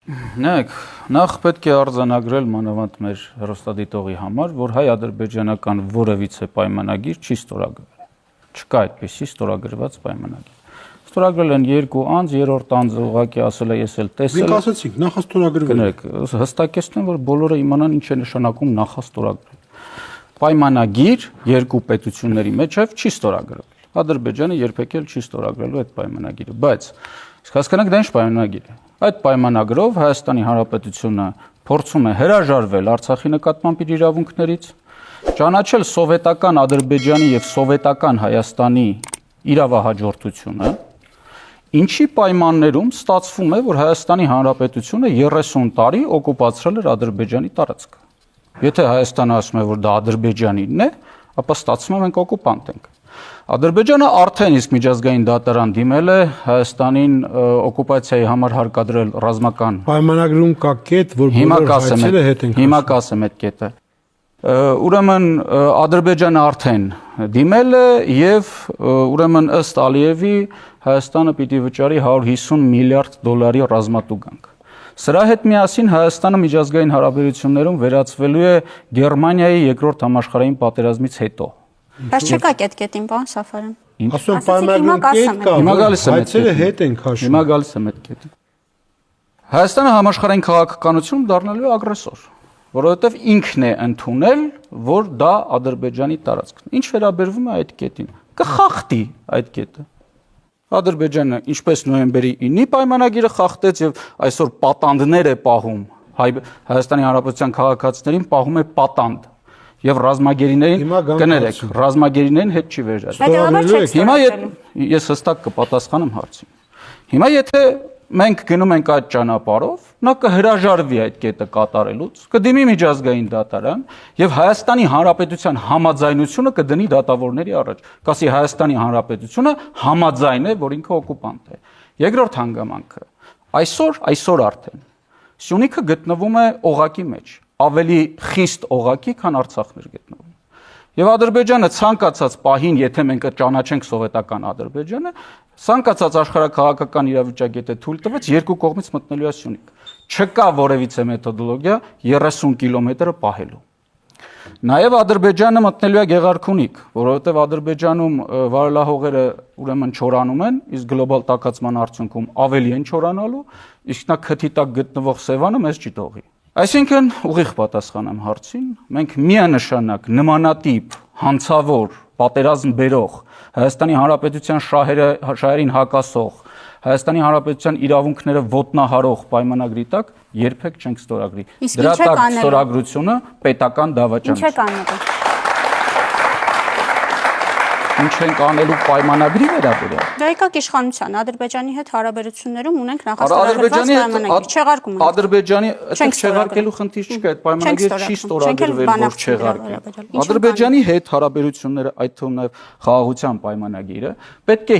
Նայեք, նախ պետք է արձանագրել մանավանդ մեր հեռուստադիտողի համար, որ հայ-ադրբեջանական որևիցե պայմանագիր չի ստորագրվել։ Չկա այդպիսի ստորագրված պայմանագիր։ Ստորագրել են երկու անձ, երրորդ անձը ուղղակի ասել է, ես էլ տեսել եմ։ Մենք ասացինք, նախաստորագրվել։ Կներեք, հստակեցնեմ, որ բոլորը իմանան ինչ է նշանակում նախաստորագրել։ Պայմանագիր երկու պետությունների միջև չի ստորագրվել։ Ադրբեջանը երբեք էլ չի ստորագրելու այդ պայմանագիրը, բայց հասկանանք դա ինչ պայմանագիր է։ Այդ պայմանագրով Հայաստանի Հանրապետությունը փորձում է հրաժարվել Արցախի նկատմամբ իր իրավունքներից, ճանաչել սովետական Ադրբեջանի եւ սովետական Հայաստանի իրավահաջորդությունը, ինչի պայմաններում ստացվում է, որ Հայաստանի Հանրապետությունը 30 տարի օկուպացրել էր Ադրբեջանի տարածքը։ Եթե Հայաստանը ասում է, որ դա Ադրբեջանինն է, ապա ստացվում է մենք օկուպանտ ենք։ Ադրբեջանը արդեն իսկ միջազգային դատարան դիմել է Հայաստանին օկուպացիայի համար հարկադրել ռազմական պայմանագրում կա կետ, որ բոլոր հայցերը հետ են։ Հիմա կասեմ այդ կետը։ Ուրեմն Ադրբեջանը արդեն դիմել է եւ ուրեմն ըստ Ալիևի Հայաստանը պիտի վճարի 150 միլիարդ դոլարի ռազմատուգանք։ Սրա հետ միասին Հայաստանը միջազգային հարաբերություններում վերածվելու է Գերմանիայի երկրորդ համաշխարհային պատերազմից հետո։ Բայց չկա կետին, պարոն Սաֆարյան։ Ասում պայմանագրում կետ կա, հիմա գալիս եմ հայցերը հետ են քաշում։ Հիմա գալիս եմ այդ կետին։ Հայաստանը համաշխարհային քաղաքականությունում դառնալու է ագրեսոր, որովհետև ինքն է ընդունել, որ դա Ադրբեջանի տարածքն է։ Ինչ վերաբերվում է այդ կետին, կխախտի այդ կետը։ Ադրբեջանը ինչպես նոյեմբերի 9-ի պայմանագիրը խախտեց եւ այսօր պատանդներ է պահում Հայաստանի Հանրապետության քաղաքացիներին պահում է պատանդ եւ ռազմագերիներին կներեք, ռազմագերիներին հետ չի վերջացել։ Հիմա ես հստակ կպատասխանեմ հարցին։ Հիմա եթե մենք գնում ենք այդ ճանապարհով, նա կհրաժարվի այդ կետը կատարելուց, կդիմի միջազգային դատարան եւ Հայաստանի Հանրապետության համաձայնությունը կդնի դատավորների առաջ։ Կասի Հայաստանի Հանրապետությունը համաձայն է, որ ինքը օկուպանտ է։ Երկրորդ հանգամանքը։ Այսօր արդեն Սյունիքը գտնվում է օղակի մեջ, ավելի խիստ օղակի, քան Արցախն էր գտնվում։ Եվ Ադրբեջանը ցանկացած պահին, եթե մենք ճանաչենք սովետական Ադրբեջանը, ցանկացած աշխարհակաղակական իրավիճակ եթե թույլ տվեց, երկու կողմից մտնելու է Սյունիք։ Չկա որևիցե մեթոդոլոգիա 30 կիլոմետրը պահելու։ Նաև Ադրբեջանը մտնելու է Գեղարքունիք, որովհետև Ադրբեջանում վարելահողերը ուրեմն չորանում են, իսկ գլոբալ տաքացման արդյունքում ավելի են չորանալու, իսկ նա քթի տակ գտնվող Սևանը մեզ չի թողի։ Այսինքն ուղիղ պատասխանեմ հարցին, մենք միանշանակ նմանատիպ հանցավոր պատերազմ բերող Հայաստանի Հանրապետության շահերին հակասող Հայաստանի Հանրապետության իրավունքները ոտնահարող պայմանագրի տակ երբեք չենք ստորագրի։ Դրա տակ ստորագրությունը պետական դավաճան է։ Ինչ եք անելու։ Ինչ ենք անելու պայմանագրի վերաբերյալ։ Դա եկեք իշխանության Ադրբեջանի հետ հարաբերություններում ունենք նախաստորագրված պայմանագիր, չեղարկում ենք։ Ադրբեջանի չեղարկելու խնդիր չկա, այդ պայմանագիրը չի ստորագրվել, որ չեղարկի։ Ադրբեջանի հետ հարաբերությունները, այդ թվում նաև խաղաղության պայմանագիրը, պետք է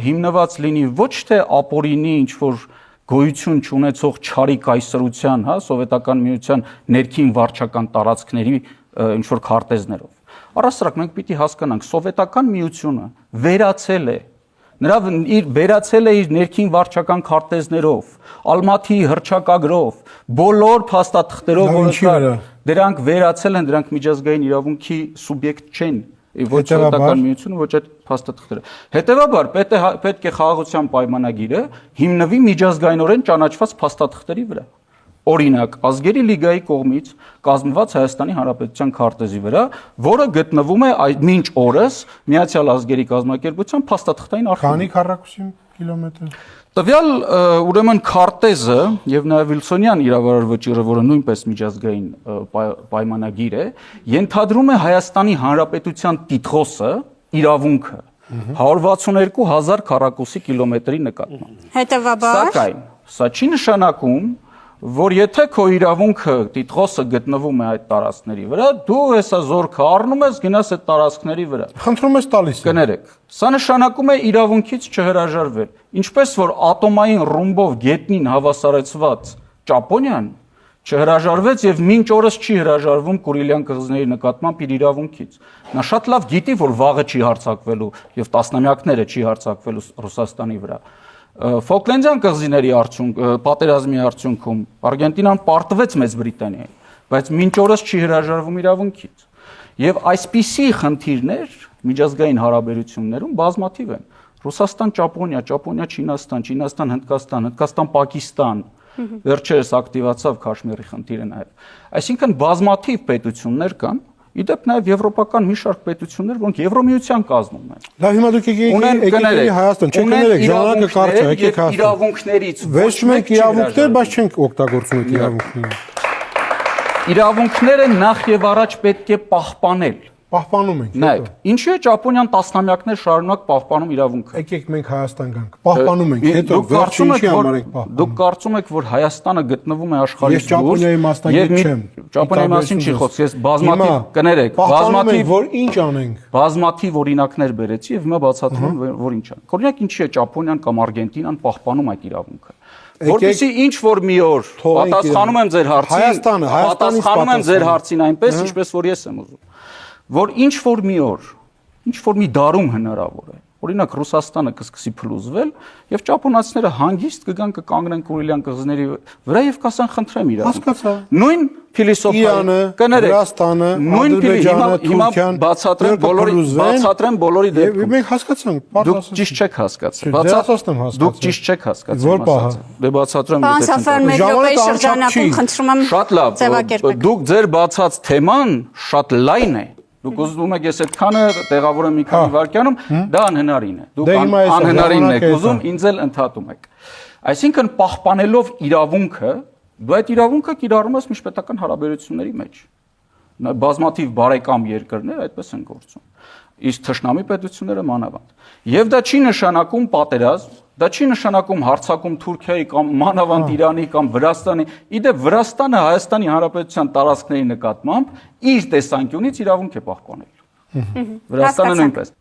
հիմնված լինի ոչ թե ապօրինի ինչ որ գոյություն չունեցող չարի կայսրության, սովետական միության ներքին վարչական տարածքների ինչ որ քարտեզներով։ Առասարակ մենք պիտի հասկանանք, սովետական միությունը վերացել է, վերացել է իր ներքին վարչական քարտեզներով, Ալմաթիի հռչակագրով, բոլոր փաստաթղթերով, դրանք վերացել են, դրանք միջազգային իրավունքի սուբյեկտ չեն, ոչ սովետական միությունը, ոչ այդ փաստաթղթերը։ Հետևաբար պետք է խաղաղության պայմանագիրը հիմնվի միջազգայինորեն ճանաչված փաստաթղթերի վրա։ Օրինակ, Ազգերի լիգայի կողմից կազմված Հայաստանի Հանրապետության քարտեզի վրա, որը գտնվում է մինչ օրս Միացյալ Ազգերի կազմակերպության փաստաթղթային արխիվում։ Քանի քառակուսի կիլոմետր։ Տվյալ ուրեմն քարտեզը եւ նաեւ Վիլսոնյան իրավարար վճիռը, որը նույնպես միջազգային պայմանագիր է, ենթադրում է Հայաստանի Հանրապետության տիտղոսը, իրավունքը 162,000 քառակուսի կիլոմետրի նկատմամբ։ Հետևաբար, սակայն սա չի նշանակում, որ եթե քո իրավունքը տիտղոսը գտնվում է այդ տարածքների վրա, դու հեսա զորքը առնում ես, գնաս այդ տարածքների վրա։ Խնդրում ես տալիս։ Կներեք, սա նշանակում է իրավունքից չհրաժարվել։ Ինչպես որ ատոմային ռումբով գետնին հավասարեցված Ճապոնիան չհրաժարվեց եւ մինչ օրս չի հրաժարվում Կուրիլյան կղզիների նկատմամբ իր իրավունքից։ Նա շատ լավ գիտի, որ վաղը չի հարձակվելու եւ տասնամյակները չի հարձակվելու Ռուսաստանի վրա։ Ֆոկլենդյան կղզիների պատերազմի արդյունքում Արգենտինան պարտվեց Մեծ Բրիտանիային, բայց մինչ օրս չի հրաժարվում իրավունքից։ Եվ այսպիսի խնդիրներ միջազգային հարաբերություններում բազմաթիվ են։ Ռուսաստան, Ճապոնիա, Ճապոնիա, Չինաստան, Չինաստան, Հնդկաստան, Հնդկաստան, Պակիստան, վերջերս ակտիվացավ Քաշմիրի խնդիրը նաև։ Այսինքն բազմաթիվ պետություններ կան, իդեպ նաև եվրոպական մի շարք պետություններ, որոնք Եվրոմիության կազմում են։ Լավ, հիմա դուք եկեք Հայաստան, չեք կներեք, ժամանակը կարճ է, եկեք Հայաստան։ Իրավունքներից վերջում եք իրավունքներ, բայց չենք օգտագործում այդ իրավունքները։ Իրավունքները նախ եւ առաջ պետք է պահպանել։ Պահպանում ենք։ Նայեք, ինչու է Ճապոնիան տասնամյակներ շարունակ պահպանում իրավունքը։ Եկեք մենք Հայաստան գանք։ Պահպանում ենք, հետո վերջին ինչի համար ենք պահպանում։ Դուք կարծում եք, որ Հայաստանը գտնվում է աշխարհի Ես Ճապոնիայի մասնակից չեմ։ Ճապոնիայի մասին չի խոսք, ես բազմաթիվ կներեք, բազմաթիվ որ ինչ անենք։ Բազմաթիվ օրինակներ բերեցի եւ հիմա բացատրում եմ, որ ինչ է։ Օրինակ ինչի է Ճապոնիան կամ Արգենտինան պահպանում այդ իրավունքը։ Որպեսզի ինչ որ մի օր պատասխանում եմ ձեր հարցին, պատասխանում եմ ձեր հարցին այնպես, ինչպես որ ես եմ ուզում, որ ինչ որ մի օր, ինչ որ մի դարում հնարավոր է։ Օրինակ Ռուսաստանը կսկսի փլուզվել եւ ճապոնացիները հանգիստ կգան կկանգնեն Կուրիլյան կղզիների վրա եւ կասեն խնդրեմ իրավունք։ Հասկացա։ Նույն փիլիսոփայի կներեք։ Վրաստանը, նույն Ադրբեջանը, Թուրքիան բացատրեմ բոլորի դեպքում։ Մենք հասկացանք, դուք ճիշտ չեք հասկացել։ Դուք ճիշտ չեք հասկացել։ Որ պահը։ Դե բացատրեմ Պարոն Սաֆարյան, մեկ րոպեի շրջանակում խնդրում եմ շատ լավ։ ձևակերպեք։ Դուք ձեր բացած թեման շատ լայն է։ Դուք ուզում եք ես այդքանը տեղավոր եմ մի քանի վայրկյանում, դա անհնարին է։ Դուք անհնարին եք ուզում, ինձ էլ ընդհատում եք։ Այսինքն պահպանելով իրավունքը, դու այդ իրավունքը կիրառում ես միջպետական հարաբերությունների մեջ։ Բազմաթիվ բարեկամ երկրներ այդպես են գործում։ Իսկ թշնամի պետությունները մանավանդ։ Եվ դա չի նշանակում պատերազմ, դա չի նշանակում հարձակում Թուրքիայի կամ մանավանդ Իրանի կամ Վրաստանի։ Իդեպ Վրաստանը Հայաստանի Հանրապետության տարածքների նկատմամբ իր տեսանկյունից իրավունք է պահպանել։ Վրաստանը նույնպես։